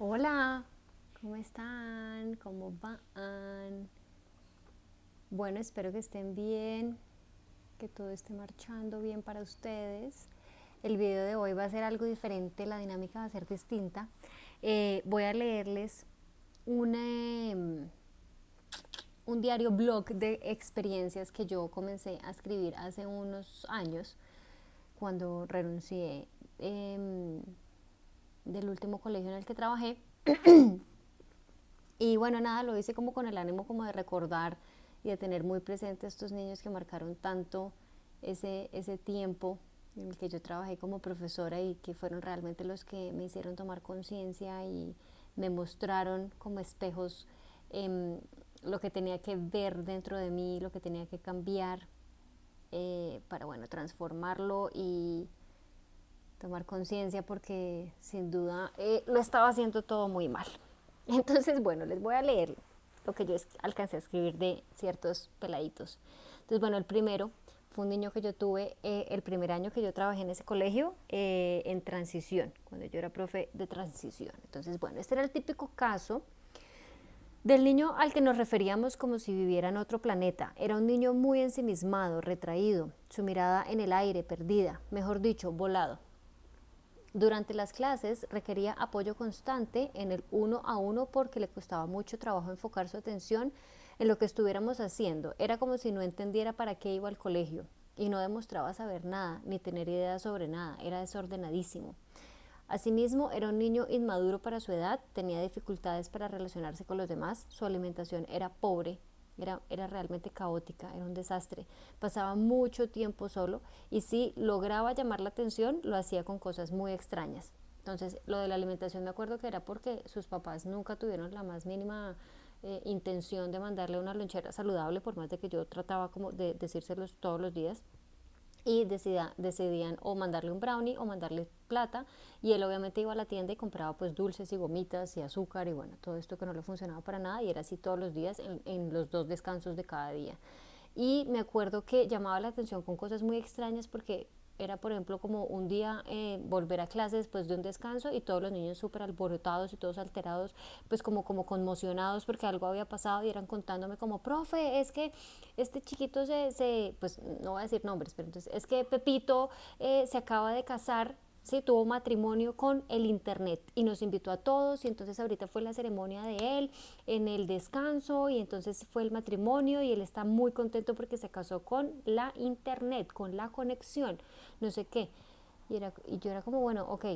Hola, ¿cómo están? ¿Cómo van? Bueno, espero que estén bien, que todo esté marchando bien para ustedes. El video de hoy va a ser algo diferente, la dinámica va a ser distinta. Voy a leerles un, em, un diario blog de experiencias que yo comencé a escribir hace unos años cuando renuncié del último colegio en el que trabajé. Y bueno, nada, lo hice como con el ánimo como de recordar y de tener muy presente a estos niños que marcaron tanto ese tiempo en el que yo trabajé como profesora y que fueron realmente los que me hicieron tomar conciencia y me mostraron como espejos lo que tenía que ver dentro de mí, lo que tenía que cambiar para, bueno, transformarlo y tomar conciencia porque sin duda lo estaba haciendo todo muy mal. Entonces, bueno, les voy a leer lo que yo alcancé a escribir de ciertos peladitos. Entonces, bueno, el primero fue un niño que yo tuve el primer año que yo trabajé en ese colegio en transición, cuando yo era profe de transición. Entonces, bueno, este era el típico caso del niño al que nos referíamos como si viviera en otro planeta. Era un niño muy ensimismado, retraído, su mirada en el aire, perdida, mejor dicho, volado. Durante las clases requería apoyo constante en el uno a uno porque le costaba mucho trabajo enfocar su atención en lo que estuviéramos haciendo. Era como si no entendiera para qué iba al colegio y no demostraba saber nada ni tener ideas sobre nada. Era desordenadísimo. Asimismo, era un niño inmaduro para su edad, tenía dificultades para relacionarse con los demás, su alimentación era pobre, era realmente caótica, era un desastre. Pasaba mucho tiempo solo y si lograba llamar la atención, lo hacía con cosas muy extrañas. Entonces, lo de la alimentación me acuerdo que era porque sus papás nunca tuvieron la más mínima intención de mandarle una lonchera saludable, por más de que yo trataba como de decírselos todos los días y decidían o mandarle un brownie o mandarle plata y él obviamente iba a la tienda y compraba pues dulces y gomitas y azúcar y bueno, todo esto que no le funcionaba para nada y era así todos los días en los dos descansos de cada día. Y me acuerdo que llamaba la atención con cosas muy extrañas porque era, por ejemplo, como un día volver a clase después de un descanso y todos los niños súper alborotados y todos alterados, pues como conmocionados porque algo había pasado y eran contándome como, profe, es que este chiquito pues no voy a decir nombres, pero entonces es que Pepito se acaba de casar. Sí, tuvo matrimonio con el internet y nos invitó a todos y entonces ahorita fue la ceremonia de él en el descanso y entonces fue el matrimonio y él está muy contento porque se casó con la internet, con la conexión, no sé qué. Y yo era como, bueno, ok,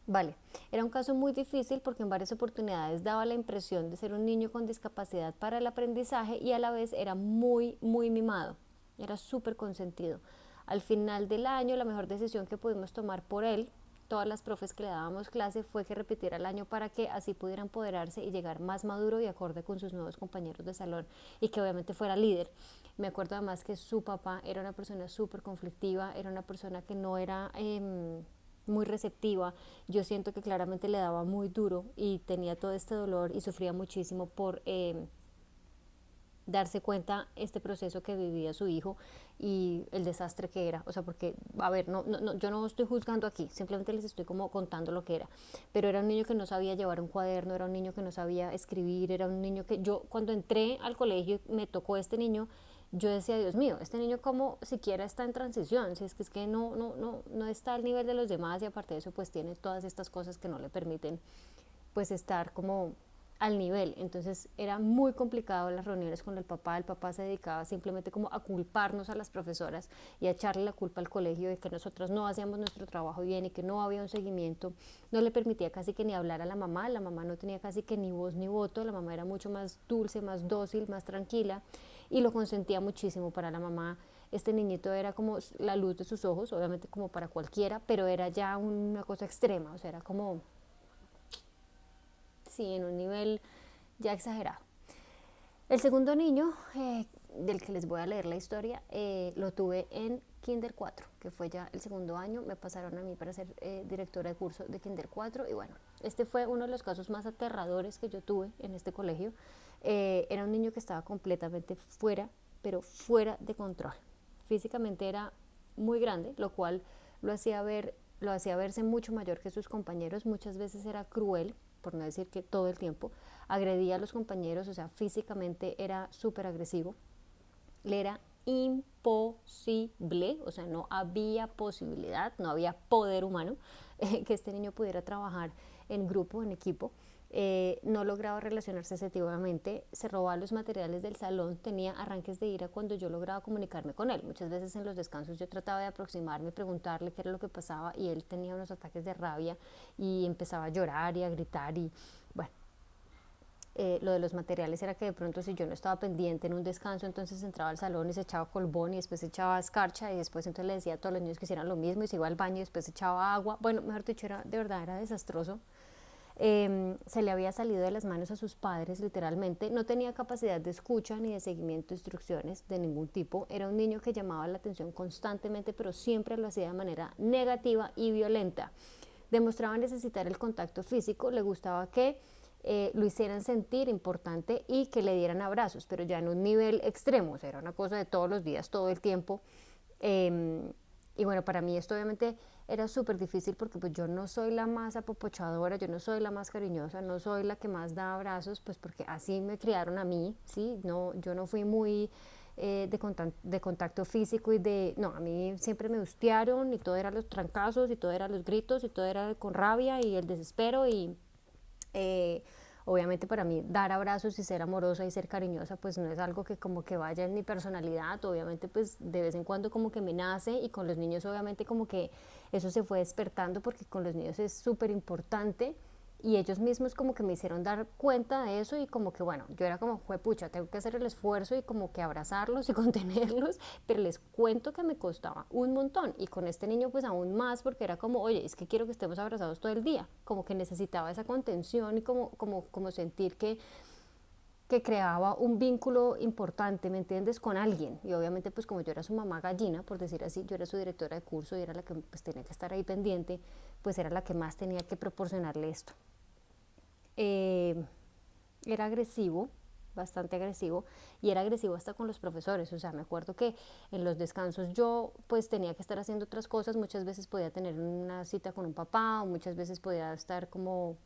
vale. Era un caso muy difícil porque en varias oportunidades daba la impresión de ser un niño con discapacidad para el aprendizaje y a la vez era muy, muy mimado. Era súper consentido. Al final del año, la mejor decisión que pudimos tomar por él, todas las profes que le dábamos clase, fue que repitiera el año para que así pudiera empoderarse y llegar más maduro y acorde con sus nuevos compañeros de salón y que obviamente fuera líder. Me acuerdo además que su papá era una persona súper conflictiva, era una persona que no era muy receptiva. Yo siento que claramente le daba muy duro y tenía todo este dolor y sufría muchísimo por darse cuenta este proceso que vivía su hijo y el desastre que era, o sea, porque, a ver, yo no estoy juzgando aquí, simplemente les estoy como contando lo que era, pero era un niño que no sabía llevar un cuaderno, era un niño que no sabía escribir, era un niño que yo cuando entré al colegio y me tocó este niño, yo decía, Dios mío, este niño como siquiera está en transición, si es que no está al nivel de los demás y aparte de eso pues tiene todas estas cosas que no le permiten pues estar como al nivel. Entonces era muy complicado las reuniones con el papá se dedicaba simplemente como a culparnos a las profesoras y a echarle la culpa al colegio de que nosotros no hacíamos nuestro trabajo bien y que no había un seguimiento, no le permitía casi que ni hablar a la mamá no tenía casi que ni voz ni voto, la mamá era mucho más dulce, más dócil, más tranquila y lo consentía muchísimo para la mamá. Este niñito era como la luz de sus ojos, obviamente como para cualquiera, pero era ya una cosa extrema, o sea, era como sí, en un nivel ya exagerado. El segundo niño, del que les voy a leer la historia, lo tuve en Kinder 4, que fue ya el segundo año. Me pasaron a mí para ser directora de curso de Kinder 4 y bueno, este fue uno de los casos más aterradores que yo tuve en este colegio. Era un niño que estaba completamente fuera, pero fuera de control. Físicamente era muy grande, lo cual lo hacía verse mucho mayor que sus compañeros. Muchas veces era cruel, por no decir que todo el tiempo, agredía a los compañeros, o sea, físicamente era súper agresivo, le era imposible, o sea, no había posibilidad, no había poder humano que este niño pudiera trabajar en grupo, en equipo. No lograba relacionarse asertivamente, se robaba los materiales del salón, tenía arranques de ira cuando yo lograba comunicarme con él. Muchas veces en los descansos yo trataba de aproximarme, preguntarle qué era lo que pasaba y él tenía unos ataques de rabia y empezaba a llorar y a gritar y bueno. Lo de los materiales era que de pronto si yo no estaba pendiente en un descanso, entonces entraba al salón y se echaba colbón y después se echaba escarcha y después entonces le decía a todos los niños que hicieran lo mismo y se iba al baño y después se echaba agua. Bueno, mejor dicho, de verdad era desastroso. Se le había salido de las manos a sus padres literalmente, no tenía capacidad de escucha ni de seguimiento de instrucciones de ningún tipo, era un niño que llamaba la atención constantemente pero siempre lo hacía de manera negativa y violenta, demostraba necesitar el contacto físico, le gustaba que lo hicieran sentir importante y que le dieran abrazos, pero ya en un nivel extremo, o sea, era una cosa de todos los días, todo el tiempo. Y bueno, para mí esto obviamente era súper difícil porque pues yo no soy la más apopochadora, yo no soy la más cariñosa, no soy la que más da abrazos, pues porque así me criaron a mí, ¿sí? No, yo no fui muy de contacto físico y de, no, a mí siempre me bustearon y todo eran los trancazos y todo eran los gritos y todo era con rabia y el desespero y eh, obviamente para mí dar abrazos y ser amorosa y ser cariñosa pues no es algo que como que vaya en mi personalidad, obviamente pues de vez en cuando como que me nace y con los niños obviamente como que eso se fue despertando porque con los niños es súper importante y ellos mismos como que me hicieron dar cuenta de eso y como que bueno, yo era como, pucha, tengo que hacer el esfuerzo y como que abrazarlos y contenerlos, pero les cuento que me costaba un montón y con este niño pues aún más porque era como, oye, es que quiero que estemos abrazados todo el día, como que necesitaba esa contención y como sentir que creaba un vínculo importante, ¿me entiendes?, con alguien. Y obviamente, pues como yo era su mamá gallina, por decir así, yo era su directora de curso y era la que pues tenía que estar ahí pendiente, pues era la que más tenía que proporcionarle esto. Eh, Era agresivo, bastante agresivo, y era agresivo hasta con los profesores, o sea, me acuerdo que en los descansos yo pues tenía que estar haciendo otras cosas, muchas veces podía tener una cita con un papá, o muchas veces podía estar como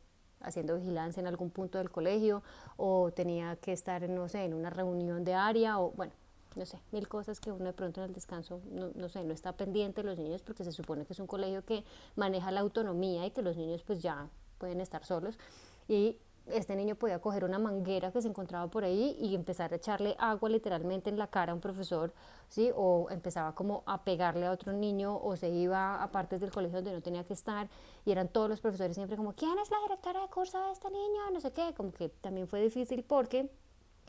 haciendo vigilancia en algún punto del colegio, o tenía que estar, no sé, en una reunión de área, o bueno, no sé, mil cosas que uno de pronto en el descanso, no sé, no está pendiente de los niños porque se supone que es un colegio que maneja la autonomía y que los niños pues ya pueden estar solos y este niño podía coger una manguera que se encontraba por ahí y empezar a echarle agua literalmente en la cara a un profesor, ¿sí? O empezaba como a pegarle a otro niño o se iba a partes del colegio donde no tenía que estar y eran todos los profesores siempre como, ¿quién es la directora de curso de este niño? No sé qué, como que también fue difícil porque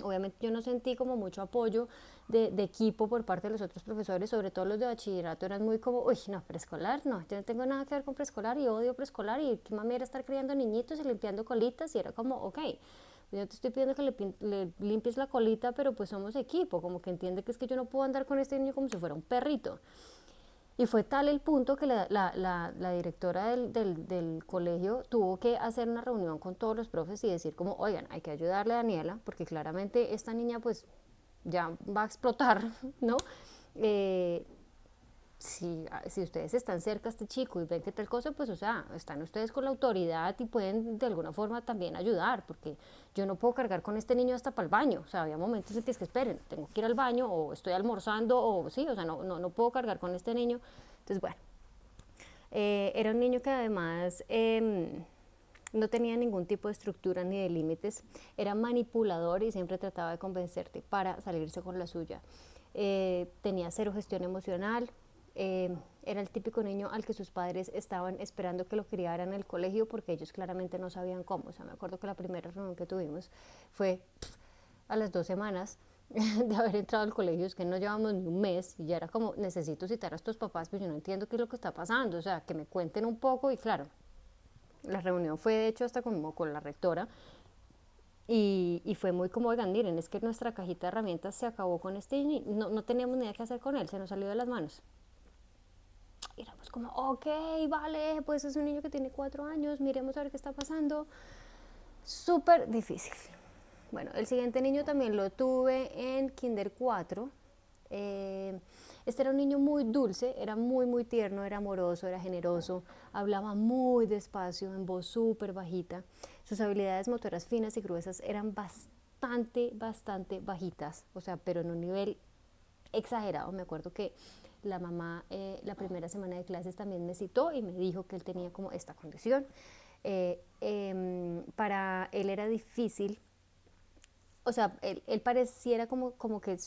obviamente yo no sentí como mucho apoyo de equipo por parte de los otros profesores, sobre todo los de bachillerato eran muy como, uy, no, preescolar, no, yo no tengo nada que ver con preescolar y odio preescolar y qué mami era estar criando niñitos y limpiando colitas y era como, ok, yo te estoy pidiendo que le limpies la colita, pero pues somos equipo, como que entiende que es que yo no puedo andar con este niño como si fuera un perrito. Y fue tal el punto que la directora del colegio tuvo que hacer una reunión con todos los profes y decir como, oigan, hay que ayudarle a Daniela, porque claramente esta niña pues ya va a explotar, ¿no? Eh, si ustedes están cerca a este chico y ven que tal cosa, pues o sea, están ustedes con la autoridad y pueden de alguna forma también ayudar, porque yo no puedo cargar con este niño hasta para el baño, o sea, había momentos en que es que esperen, tengo que ir al baño o estoy almorzando o sí, o sea, no puedo cargar con este niño. Entonces, bueno, era un niño que además no tenía ningún tipo de estructura ni de límites, era manipulador y siempre trataba de convencerte para salirse con la suya. Tenía cero gestión emocional, era el típico niño al que sus padres estaban esperando que lo criaran en el colegio porque ellos claramente no sabían cómo. O sea, me acuerdo que la primera reunión que tuvimos fue a las 2 semanas de haber entrado al colegio, es que no llevamos ni un mes y ya era como, necesito citar a estos papás, pues yo no entiendo qué es lo que está pasando, o sea, que me cuenten un poco y claro, la reunión fue de hecho hasta como con la rectora y fue muy como, oigan, miren, es que nuestra cajita de herramientas se acabó con este niño, no teníamos ni idea qué hacer con él, se nos salió de las manos. Y éramos como, ok, vale, pues es un niño que tiene 4 años, miremos a ver qué está pasando. Súper difícil. Bueno, el siguiente niño también lo tuve en Kinder 4. Este era un niño muy dulce, era muy tierno, era amoroso, era generoso, hablaba muy despacio, en voz súper bajita. sus habilidades motoras finas y gruesas eran bastante bajitas, o sea, pero en un nivel exagerado. Me acuerdo que la mamá la primera semana de clases también me citó y me dijo que él tenía como esta condición. Para él era difícil, o sea, él pareciera como que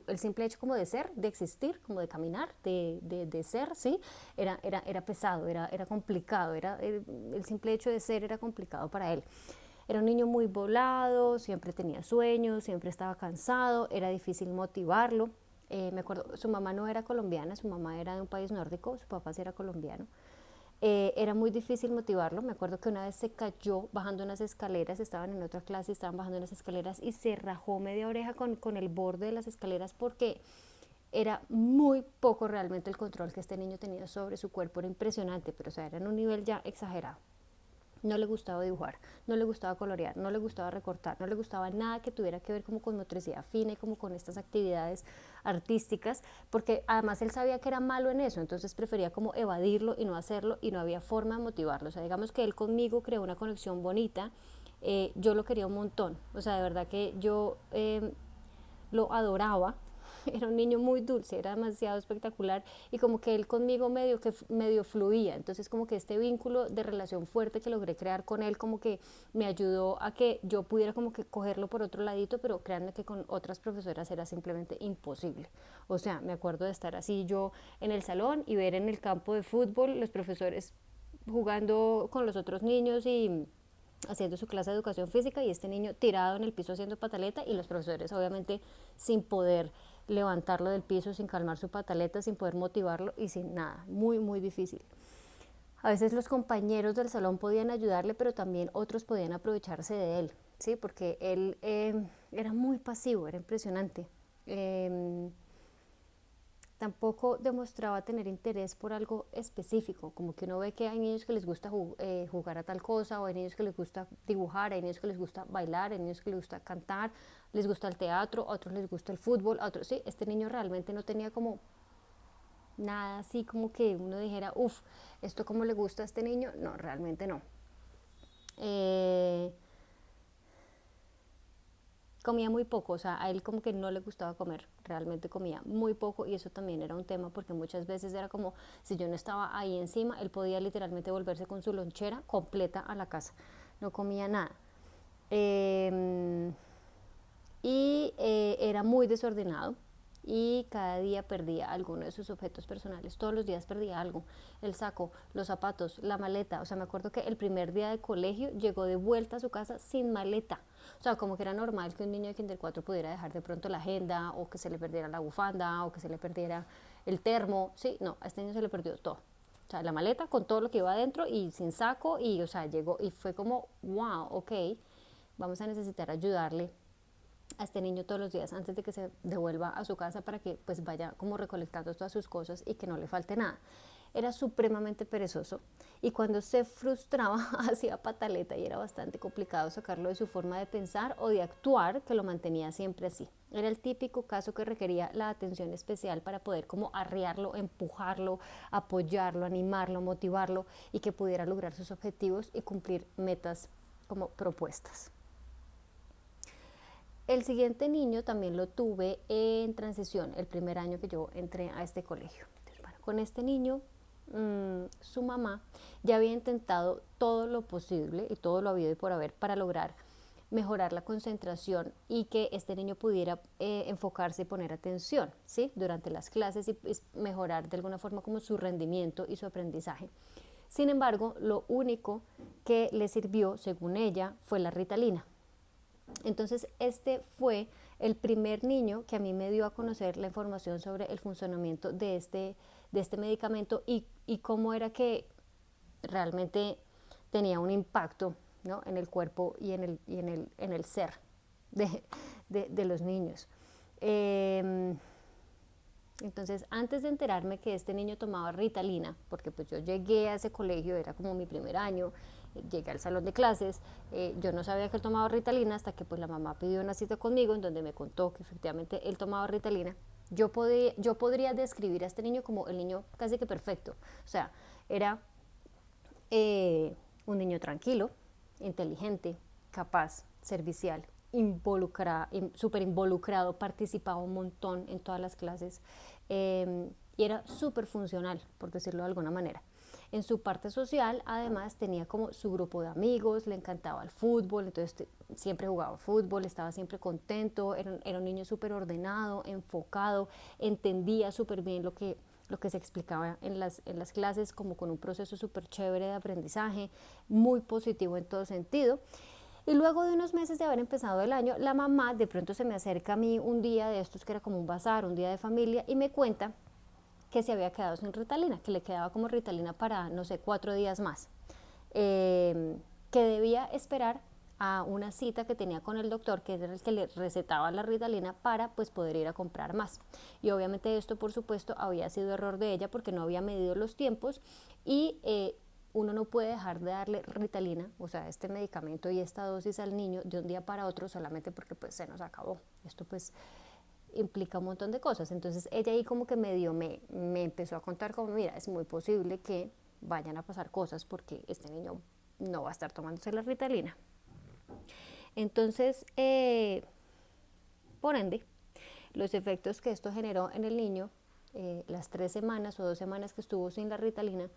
el simple hecho como de ser, de existir, como de caminar, de ser, ¿sí? Era pesado, era complicado, el simple hecho de ser era complicado para él. Era un niño muy volado, siempre tenía sueños, siempre estaba cansado, era difícil motivarlo. Me acuerdo, su mamá no era colombiana, su mamá era de un país nórdico, su papá sí era colombiano. Era muy difícil motivarlo. Me acuerdo que una vez se cayó bajando unas escaleras, estaban en otra clase, estaban bajando unas escaleras y se rajó media oreja con el borde de las escaleras porque era muy poco realmente el control que este niño tenía sobre su cuerpo, era impresionante, pero o sea, era en un nivel ya exagerado. No le gustaba dibujar, no le gustaba colorear, no le gustaba recortar, no le gustaba nada que tuviera que ver como con motricidad fina y como con estas actividades artísticas, porque además él sabía que era malo en eso, entonces prefería como evadirlo y no hacerlo y no había forma de motivarlo. O sea, digamos que él conmigo creó una conexión bonita, yo lo quería un montón, o sea, de verdad que yo lo adoraba. Era un niño muy dulce, era demasiado espectacular y como que él conmigo medio fluía, entonces como que este vínculo de relación fuerte que logré crear con él como que me ayudó a que yo pudiera como que cogerlo por otro ladito, pero créanme que con otras profesoras era simplemente imposible. O sea, me acuerdo de estar así yo en el salón y ver en el campo de fútbol los profesores jugando con los otros niños y haciendo su clase de educación física y este niño tirado en el piso haciendo pataleta y los profesores obviamente sin poder levantarlo del piso, sin calmar su pataleta, sin poder motivarlo y sin nada, muy difícil. A veces los compañeros del salón podían ayudarle, pero también otros podían aprovecharse de él, ¿sí? Porque él era muy pasivo, era impresionante. Tampoco demostraba tener interés por algo específico, como que uno ve que hay niños que les gusta jugar a tal cosa, o hay niños que les gusta dibujar, hay niños que les gusta bailar, hay niños que les gusta cantar, les gusta el teatro, a otros les gusta el fútbol, a otros sí. Este niño realmente no tenía como nada así como que uno dijera, uff, esto como le gusta a este niño, no, realmente no. Eh, Comía muy poco, o sea, a él como que no le gustaba comer, realmente comía muy poco y eso también era un tema porque muchas veces era como si yo no estaba ahí encima, él podía literalmente volverse con su lonchera completa a la casa, no comía nada. Eh, Era muy desordenado y cada día perdía alguno de sus objetos personales, todos los días perdía algo, el saco, los zapatos, la maleta. O sea, me acuerdo que el primer día de colegio llegó de vuelta a su casa sin maleta. O sea, como que era normal que un niño de Kinder 4 pudiera dejar de pronto la agenda o que se le perdiera la bufanda o que se le perdiera el termo. Sí, no, a este niño se le perdió todo. O sea, la maleta con todo lo que iba adentro y sin saco y, o sea, llegó y fue como, wow, ok, vamos a necesitar ayudarle a este niño todos los días antes de que se devuelva a su casa para que pues vaya como recolectando todas sus cosas y que no le falte nada. Era supremamente perezoso y cuando se frustraba hacía pataleta y era bastante complicado sacarlo de su forma de pensar o de actuar que lo mantenía siempre así. Era el típico caso que requería la atención especial para poder como arriarlo, empujarlo, apoyarlo, animarlo, motivarlo y que pudiera lograr sus objetivos y cumplir metas como propuestas. El siguiente niño también lo tuve en transición, el primer año que yo entré a este colegio. Entonces, bueno, con este niño, su mamá ya había intentado todo lo posible y todo lo habido y por haber para lograr mejorar la concentración y que este niño pudiera enfocarse y poner atención, ¿sí? Durante las clases y mejorar de alguna forma como su rendimiento y su aprendizaje. Sin embargo, lo único que le sirvió, según ella, fue la Ritalina. Entonces, este fue el primer niño que a mí me dio a conocer la información sobre el funcionamiento de este medicamento y cómo era que realmente tenía un impacto, ¿no? En el cuerpo y en el ser de los niños. Entonces, antes de enterarme que este niño tomaba Ritalina, porque pues yo llegué a ese colegio, era como mi primer año, llegué al salón de clases, yo no sabía que él tomaba Ritalina hasta que pues la mamá pidió una cita conmigo en donde me contó que efectivamente él tomaba Ritalina. Yo podría describir a este niño como el niño casi que perfecto, o sea, era un niño tranquilo, inteligente, capaz, servicial, súper involucrado, participaba un montón en todas las clases, y era súper funcional, por decirlo de alguna manera. En su parte social, además, tenía como su grupo de amigos, le encantaba el fútbol, entonces siempre jugaba fútbol, estaba siempre contento, era un niño súper ordenado, enfocado, entendía súper bien lo que se explicaba en las clases, como con un proceso súper chévere de aprendizaje, muy positivo en todo sentido. Y luego de unos meses de haber empezado el año, la mamá de pronto se me acerca a mí un día de estos que era como un bazar, un día de familia, y me cuenta que se había quedado sin Ritalina, que le quedaba como Ritalina para, no sé, 4 días más, que debía esperar a una cita que tenía con el doctor, que era el que le recetaba la Ritalina, para pues poder ir a comprar más. Y obviamente esto, por supuesto, había sido error de ella porque no había medido los tiempos y uno no puede dejar de darle Ritalina, o sea, este medicamento y esta dosis al niño de un día para otro solamente porque pues se nos acabó. Esto pues implica un montón de cosas. Entonces ella ahí como que me empezó a contar como, mira, es muy posible que vayan a pasar cosas porque este niño no va a estar tomándose la Ritalina. Entonces, por ende, los efectos que esto generó en el niño, las 3 semanas o 2 semanas que estuvo sin la Ritalina,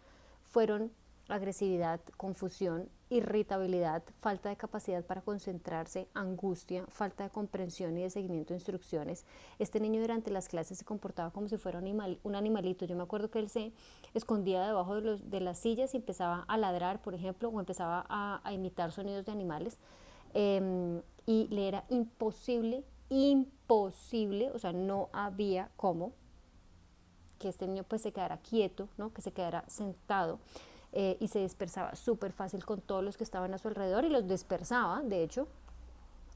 fueron agresividad, confusión, irritabilidad, falta de capacidad para concentrarse, angustia, falta de comprensión y de seguimiento de instrucciones. Este niño durante las clases se comportaba como si fuera un animalito. Yo me acuerdo que él se escondía debajo de las sillas y empezaba a ladrar, por ejemplo, o empezaba a imitar sonidos de animales. Y le era imposible, o sea, no había cómo que este niño pues se quedara quieto, ¿no? Que se quedara sentado, y se dispersaba súper fácil con todos los que estaban a su alrededor y los dispersaba, de hecho,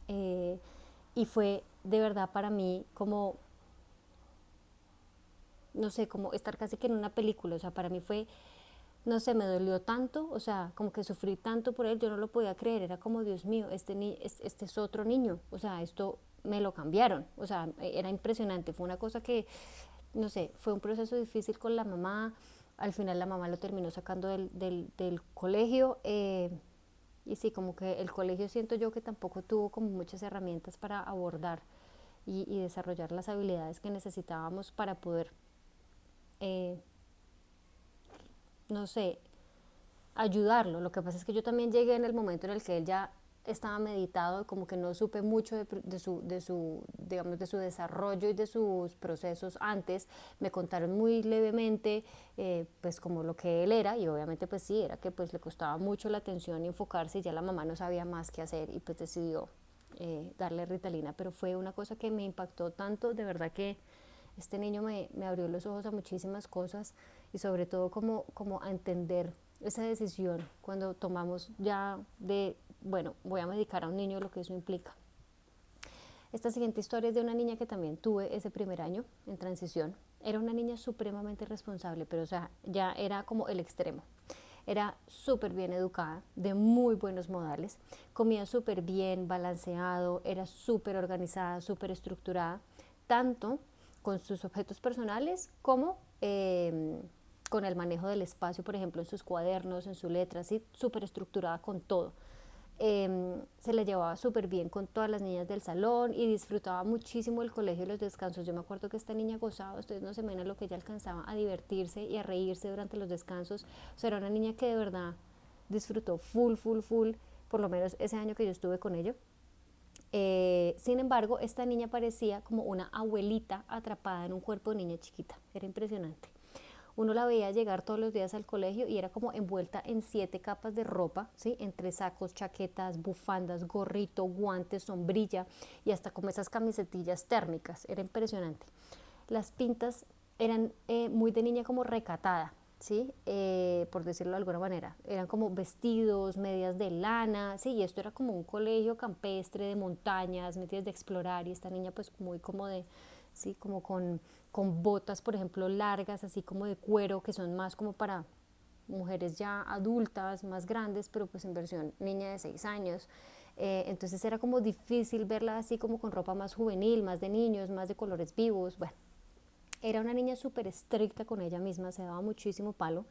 eh, y fue de verdad para mí como, no sé, como estar casi que en una película, o sea, para mí fue, no sé, me dolió tanto, o sea, como que sufrí tanto por él, yo no lo podía creer, era como, Dios mío, este es otro niño, o sea, esto me lo cambiaron, o sea, era impresionante, fue una cosa que, no sé, fue un proceso difícil con la mamá, al final la mamá lo terminó sacando del colegio, y sí, como que el colegio siento yo que tampoco tuvo como muchas herramientas para abordar y desarrollar las habilidades que necesitábamos para poder, eh, no sé, ayudarlo. Lo que pasa es que yo también llegué en el momento en el que él ya estaba meditado, como que no supe mucho digamos, de su desarrollo y de sus procesos antes. Me contaron muy levemente, pues como lo que él era, y obviamente pues sí, era que pues le costaba mucho la atención y enfocarse, y ya la mamá no sabía más qué hacer y pues decidió darle Ritalina, pero fue una cosa que me impactó tanto, de verdad que este niño me abrió los ojos a muchísimas cosas, y sobre todo como a entender esa decisión cuando tomamos ya de, bueno, voy a medicar a un niño, lo que eso implica. Esta siguiente historia es de una niña que también tuve ese primer año en transición. Era una niña supremamente responsable, pero o sea, ya era como el extremo. Era súper bien educada, de muy buenos modales, comía súper bien, balanceado, era súper organizada, súper estructurada, tanto con sus objetos personales como con el manejo del espacio, por ejemplo, en sus cuadernos, en su letra, así súper estructurada con todo. Se la llevaba súper bien con todas las niñas del salón y disfrutaba muchísimo el colegio y los descansos. Yo me acuerdo que esta niña gozaba, ustedes no se imaginan lo que ella alcanzaba a divertirse y a reírse durante los descansos. O sea, era una niña que de verdad disfrutó full, por lo menos ese año que yo estuve con ella. Sin embargo, esta niña parecía como una abuelita atrapada en un cuerpo de niña chiquita. Era impresionante. Uno la veía llegar todos los días al colegio y era como envuelta en 7 capas de ropa, ¿sí? Entre sacos, chaquetas, bufandas, gorrito, guantes, sombrilla y hasta como esas camisetillas térmicas. Era impresionante. Las pintas eran muy de niña como recatada, ¿sí? Por decirlo de alguna manera. Eran como vestidos, medias de lana, ¿sí? Y esto era como un colegio campestre de montañas, metidas de explorar, y esta niña pues muy como de, ¿sí? Como con botas, por ejemplo, largas, así como de cuero, que son más como para mujeres ya adultas, más grandes, pero pues en versión niña de 6 años. Entonces era como difícil verla así como con ropa más juvenil, más de niños, más de colores vivos. Bueno, era una niña súper estricta con ella misma, se daba muchísimo palo.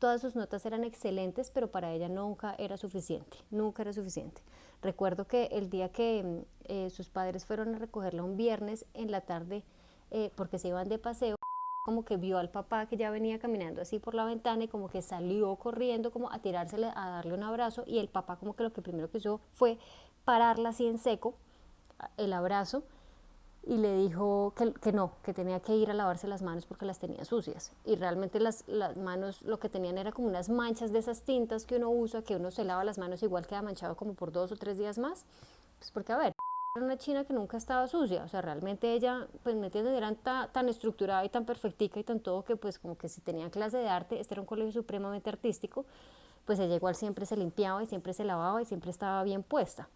todas sus notas eran excelentes, pero para ella nunca era suficiente, nunca era suficiente. Recuerdo que el día que sus padres fueron a recogerla un viernes en la tarde, porque se iban de paseo, como que vio al papá que ya venía caminando así por la ventana y como que salió corriendo como a tirársele, a darle un abrazo, y el papá como que lo que primero que hizo fue pararla así en seco, el abrazo, y le dijo que no, que tenía que ir a lavarse las manos porque las tenía sucias. Y realmente las manos lo que tenían era como unas manchas de esas tintas que uno usa, que uno se lava las manos igual queda manchado como por 2 o 3 días más. Pues porque, a ver, era una china que nunca estaba sucia, o sea, realmente ella, pues me entiendes, era tan estructurada y tan perfectica y tan todo que pues como que si tenía clase de arte, este era un colegio supremamente artístico, pues ella igual siempre se limpiaba y siempre se lavaba y siempre estaba bien puesta.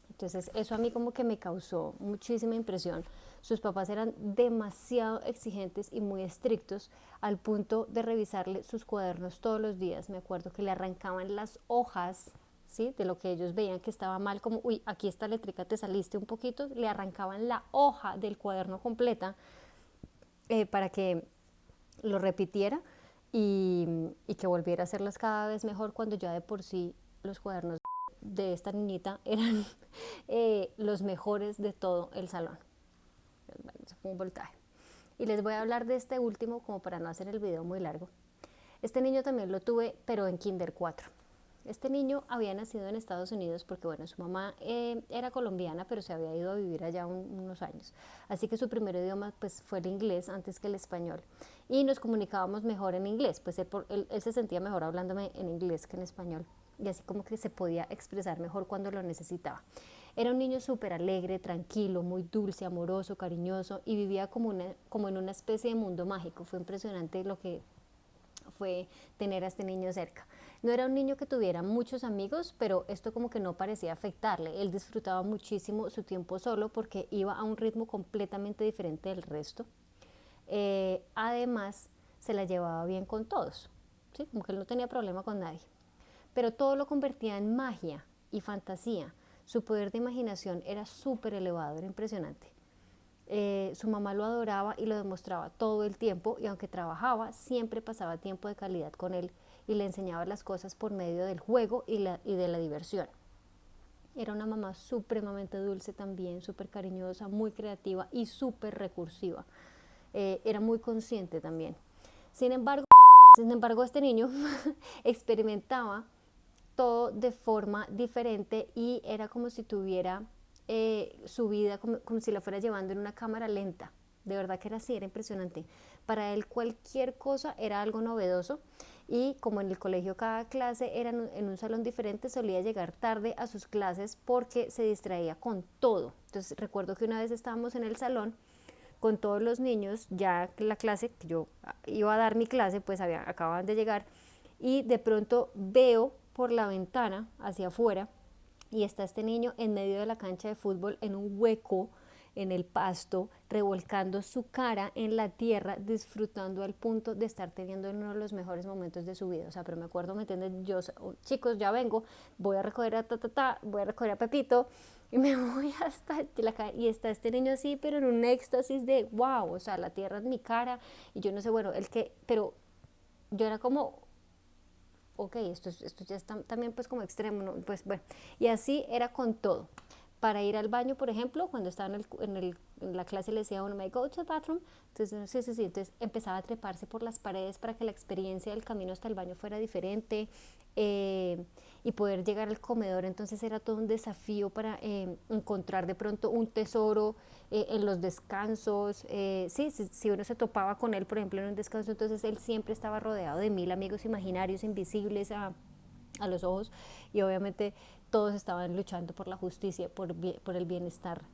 Entonces eso a mí como que me causó muchísima impresión. Sus papás eran demasiado exigentes y muy estrictos al punto de revisarle sus cuadernos todos los días. Me acuerdo que le arrancaban las hojas, ¿sí?, de lo que ellos veían que estaba mal, como, uy, aquí esta letrica te saliste un poquito, le arrancaban la hoja del cuaderno completa para que lo repitiera y que volviera a hacerlas cada vez mejor cuando ya de por sí los cuadernos de esta niñita eran los mejores de todo el salón. Bueno, eso fue un voltaje. Y les voy a hablar de este último como para no hacer el video muy largo. Este niño también lo tuve, pero en Kinder 4. Este niño había nacido en Estados Unidos porque, bueno, su mamá era colombiana, pero se había ido a vivir allá unos años. Así que su primer idioma pues, fue el inglés antes que el español. Y nos comunicábamos mejor en inglés, pues él se sentía mejor hablándome en inglés que en español. Y así como que se podía expresar mejor cuando lo necesitaba. Era un niño súper alegre, tranquilo, muy dulce, amoroso, cariñoso y vivía como en una especie de mundo mágico. Fue impresionante lo que fue tener a este niño cerca. No era un niño que tuviera muchos amigos, pero esto como que no parecía afectarle. Él disfrutaba muchísimo su tiempo solo porque iba a un ritmo completamente diferente del resto. Además, se la llevaba bien con todos, ¿sí? Como que él no tenía problema con nadie. Pero todo lo convertía en magia y fantasía. Su poder de imaginación era súper elevado, era impresionante. Su mamá lo adoraba y lo demostraba todo el tiempo, y aunque trabajaba, siempre pasaba tiempo de calidad con él y le enseñaba las cosas por medio del juego y de la diversión. Era una mamá supremamente dulce también, súper cariñosa, muy creativa y súper recursiva. Era muy consciente también. Sin embargo, este niño experimentaba todo de forma diferente y era como si tuviera su vida como si la fuera llevando en una cámara lenta. De verdad que era así, era impresionante. Para él cualquier cosa era algo novedoso, y como en el colegio cada clase era en un salón diferente, solía llegar tarde a sus clases porque se distraía con todo. Entonces recuerdo que una vez estábamos en el salón con todos los niños, ya la clase, que yo iba a dar mi clase, pues acababan de llegar, y de pronto veo por la ventana hacia afuera y está este niño en medio de la cancha de fútbol, en un hueco en el pasto, revolcando su cara en la tierra, disfrutando al punto de estar teniendo uno de los mejores momentos de su vida. O sea, pero me acuerdo, ¿me entiendes? Yo, chicos, ya vengo, voy a recoger voy a recoger a Pepito, y me voy hasta la calle, y está este niño así, pero en un éxtasis de wow, o sea, la tierra en mi cara, y yo no sé, bueno, pero yo era como, ok, esto ya está también pues como extremo, ¿no? Pues bueno, y así era con todo. Para ir al baño, por ejemplo, cuando estaba en la clase le decía a uno, "May I go to the bathroom?" Entonces, sí, entonces empezaba a treparse por las paredes para que la experiencia del camino hasta el baño fuera diferente, y poder llegar al comedor. Entonces era todo un desafío para encontrar de pronto un tesoro en los descansos. Si uno se topaba con él, por ejemplo, en un descanso, entonces él siempre estaba rodeado de 1000 amigos imaginarios, invisibles a los ojos, y obviamente todos estaban luchando por la justicia, por el bienestar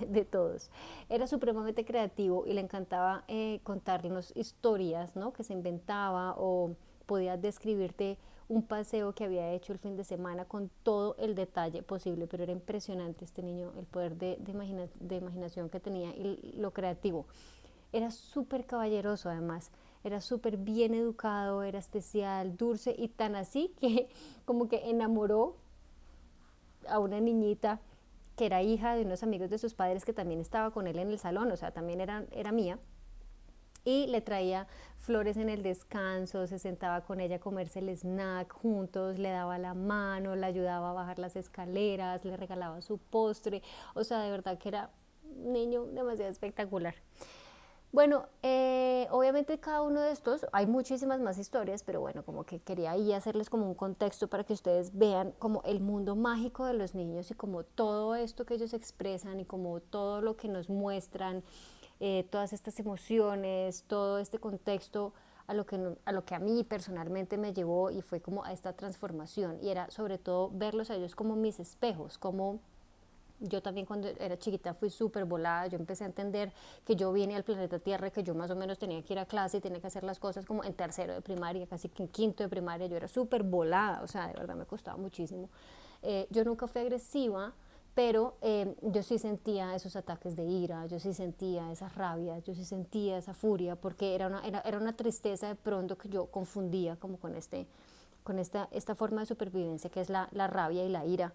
de todos. Era supremamente creativo y le encantaba contarnos historias, ¿no?, que se inventaba, o podía describirte un paseo que había hecho el fin de semana con todo el detalle posible. Pero era impresionante este niño, el poder de imaginación que tenía y lo creativo. Era súper caballeroso además, era súper bien educado, era especial, dulce, y tan así que como que enamoró a una niñita que era hija de unos amigos de sus padres, que también estaba con él en el salón, o sea, también era mía. y le traía flores en el descanso, se sentaba con ella a comerse el snack juntos, le daba la mano, la ayudaba a bajar las escaleras, le regalaba su postre, o sea, de verdad que era un niño demasiado espectacular. Bueno, obviamente cada uno de estos, hay muchísimas más historias, pero bueno, como que quería ahí hacerles como un contexto para que ustedes vean como el mundo mágico de los niños y como todo esto que ellos expresan y como todo lo que nos muestran, todas estas emociones, todo este contexto a lo que a mí personalmente me llevó y fue como a esta transformación y era sobre todo verlos a ellos como mis espejos, como yo también cuando era chiquita fui súper volada, yo empecé a entender que yo vine al planeta Tierra, que yo más o menos tenía que ir a clase y tenía que hacer las cosas como en tercero de primaria, casi que en quinto de primaria, yo era súper volada, o sea, de verdad me costaba muchísimo. Yo nunca fui agresiva, pero yo sí sentía esos ataques de ira, yo sí sentía esa rabia, yo sí sentía esa furia, porque era una tristeza de pronto que yo confundía como con esta forma de supervivencia que es la rabia y la ira.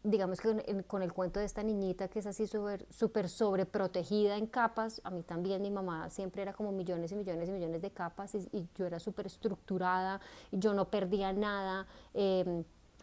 Digamos que con el cuento de esta niñita que es así súper sobreprotegida en capas, a mí también mi mamá siempre era como millones y millones y millones de capas y yo era súper estructurada y yo no perdía nada.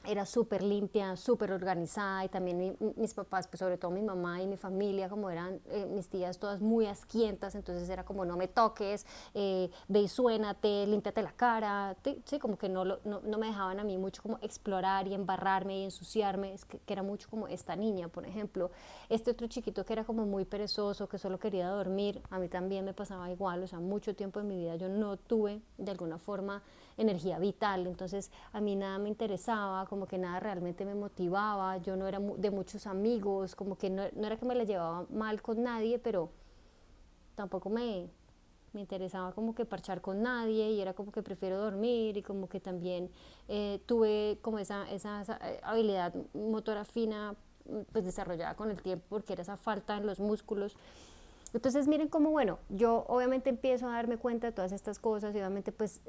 Era súper limpia, súper organizada y también mis papás, pues sobre todo mi mamá y mi familia, como eran mis tías todas muy asquientas, entonces era como no me toques, ve y suénate, límpiate la cara, sí, como que no me dejaban a mí mucho como explorar y embarrarme y ensuciarme, es que era mucho como esta niña, por ejemplo. Este otro chiquito que era como muy perezoso, que solo quería dormir, a mí también me pasaba igual, o sea, mucho tiempo en mi vida yo no tuve de alguna forma energía vital, entonces a mí nada me interesaba, como que nada realmente me motivaba, yo no era de muchos amigos, como que no era que me la llevaba mal con nadie, pero tampoco me interesaba como que parchar con nadie y era como que prefiero dormir y como que también tuve como esa habilidad motora fina pues desarrollada con el tiempo porque era esa falta en los músculos. Entonces miren cómo, bueno, yo obviamente empiezo a darme cuenta de todas estas cosas y obviamente pues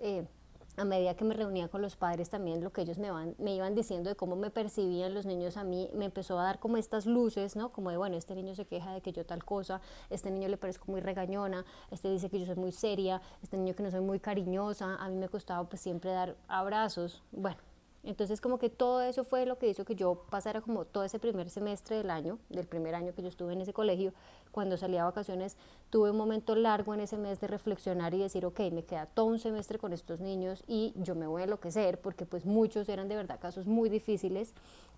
a medida que me reunía con los padres también lo que ellos me iban diciendo de cómo me percibían los niños a mí, me empezó a dar como estas luces, ¿no? Como de, bueno, este niño se queja de que yo tal cosa, este niño le parezco muy regañona, este dice que yo soy muy seria, este niño que no soy muy cariñosa, a mí me costaba pues siempre dar abrazos, bueno. Entonces como que todo eso fue lo que hizo que yo pasara como todo ese primer semestre del año, del primer año que yo estuve en ese colegio, cuando salí a vacaciones tuve un momento largo en ese mes de reflexionar y decir, ok, me queda todo un semestre con estos niños y yo me voy a enloquecer porque pues muchos eran de verdad casos muy difíciles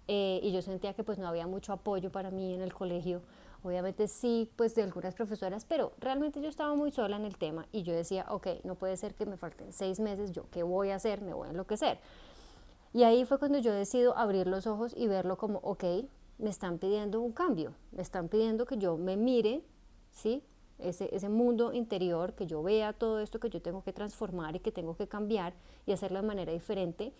y yo sentía que pues no había mucho apoyo para mí en el colegio. Obviamente sí, pues de algunas profesoras, pero realmente yo estaba muy sola en el tema y yo decía, ok, no puede ser que me falten 6 meses, ¿yo qué voy a hacer? Me voy a enloquecer. Y ahí fue cuando yo decido abrir los ojos y verlo como, ok, me están pidiendo un cambio, me están pidiendo que yo me mire, ¿sí? Ese mundo interior, que yo vea todo esto que yo tengo que transformar y que tengo que cambiar y hacerlo de manera diferente,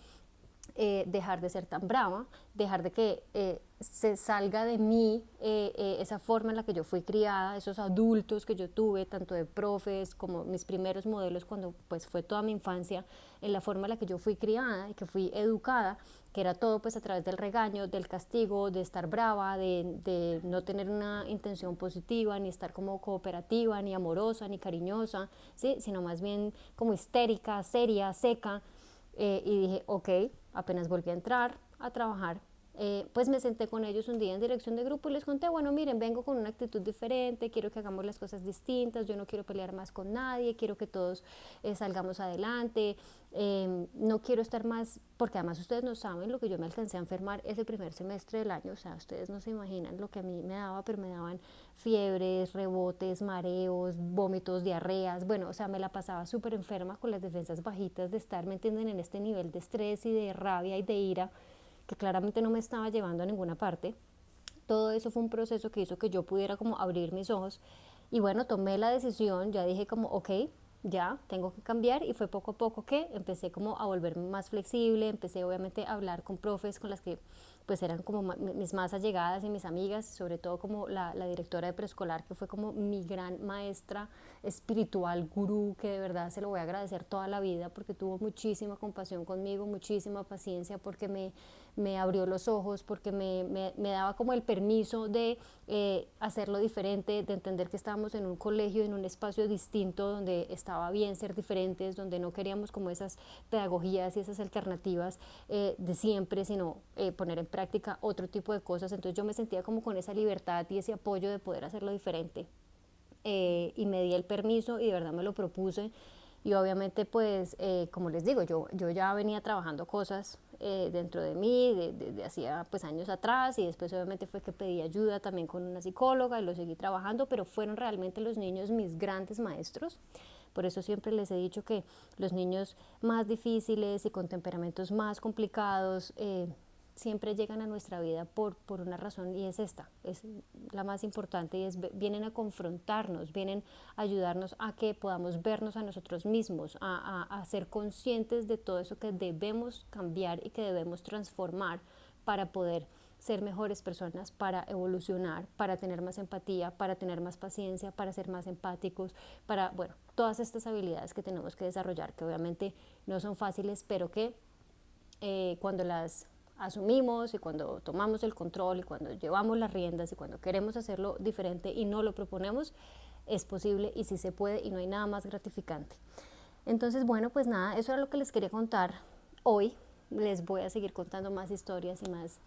dejar de ser tan brava, dejar de que se salga de mí esa forma en la que yo fui criada, esos adultos que yo tuve, tanto de profes como mis primeros modelos cuando pues fue toda mi infancia, en la forma en la que yo fui criada y que fui educada, que era todo pues a través del regaño, del castigo, de estar brava, de no tener una intención positiva, ni estar como cooperativa, ni amorosa, ni cariñosa, ¿sí? Sino más bien como histérica, seria, seca. Y dije, ok, apenas volví a entrar a trabajar, pues me senté con ellos un día en dirección de grupo y les conté, bueno, miren, vengo con una actitud diferente, quiero que hagamos las cosas distintas, yo no quiero pelear más con nadie, quiero que todos salgamos adelante, no quiero estar más, porque además ustedes no saben lo que yo me alcancé a enfermar ese primer semestre del año, o sea, ustedes no se imaginan lo que a mí me daba, pero me daban fiebres, rebotes, mareos, vómitos, diarreas, bueno, o sea, me la pasaba súper enferma con las defensas bajitas de estar, ¿me entienden?, en este nivel de estrés y de rabia y de ira, que claramente no me estaba llevando a ninguna parte. Todo eso fue un proceso que hizo que yo pudiera como abrir mis ojos y bueno, tomé la decisión, ya dije como, ok, ya tengo que cambiar y fue poco a poco que empecé como a volverme más flexible, empecé obviamente a hablar con profes con las que pues eran como mis más allegadas y mis amigas, sobre todo como la directora de preescolar que fue como mi gran maestra espiritual, gurú, que de verdad se lo voy a agradecer toda la vida porque tuvo muchísima compasión conmigo, muchísima paciencia porque me abrió los ojos, porque me daba como el permiso de hacerlo diferente, de entender que estábamos en un colegio, en un espacio distinto, donde estaba bien ser diferentes, donde no queríamos como esas pedagogías y esas alternativas de siempre, sino poner en práctica otro tipo de cosas. Entonces yo me sentía como con esa libertad y ese apoyo de poder hacerlo diferente. Y me di el permiso y de verdad me lo propuse. Y obviamente pues como les digo, yo ya venía trabajando cosas dentro de mí de hacía pues años atrás, y después obviamente fue que pedí ayuda también con una psicóloga y lo seguí trabajando, pero fueron realmente los niños mis grandes maestros. Por eso siempre les he dicho que los niños más difíciles y con temperamentos más complicados siempre llegan a nuestra vida por una razón, y es esta, es la más importante, y es vienen a confrontarnos, vienen a ayudarnos a que podamos vernos a nosotros mismos, a ser conscientes de todo eso que debemos cambiar y que debemos transformar para poder ser mejores personas, para evolucionar, para tener más empatía, para tener más paciencia, para ser más empáticos, para, bueno, todas estas habilidades que tenemos que desarrollar, que obviamente no son fáciles, pero que cuando las asumimos y cuando tomamos el control y cuando llevamos las riendas y cuando queremos hacerlo diferente y no lo proponemos, es posible y sí se puede, y no hay nada más gratificante. Entonces, bueno, pues nada, eso era lo que les quería contar hoy. Les voy a seguir contando más historias y más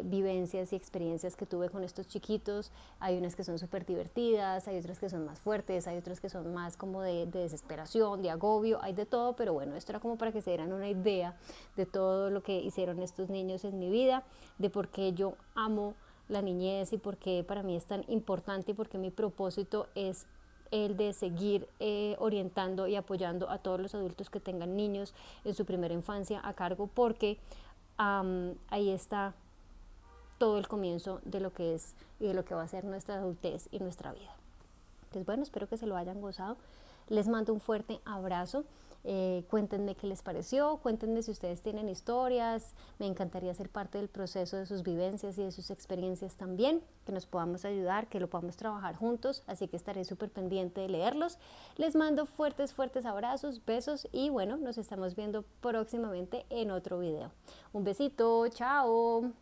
vivencias y experiencias que tuve con estos chiquitos. Hay unas que son súper divertidas, hay otras que son más fuertes, hay otras que son más como de desesperación, de agobio, hay de todo, pero bueno, esto era como para que se dieran una idea de todo lo que hicieron estos niños en mi vida, de por qué yo amo la niñez y por qué para mí es tan importante y por qué mi propósito es el de seguir orientando y apoyando a todos los adultos que tengan niños en su primera infancia a cargo, porque ahí está todo el comienzo de lo que es y de lo que va a ser nuestra adultez y nuestra vida. Entonces, bueno, espero que se lo hayan gozado. Les mando un fuerte abrazo. Cuéntenme qué les pareció, cuéntenme si ustedes tienen historias. Me encantaría ser parte del proceso de sus vivencias y de sus experiencias también, que nos podamos ayudar, que lo podamos trabajar juntos, así que estaré súper pendiente de leerlos. Les mando fuertes, fuertes abrazos, besos, y bueno, nos estamos viendo próximamente en otro video. Un besito, chao.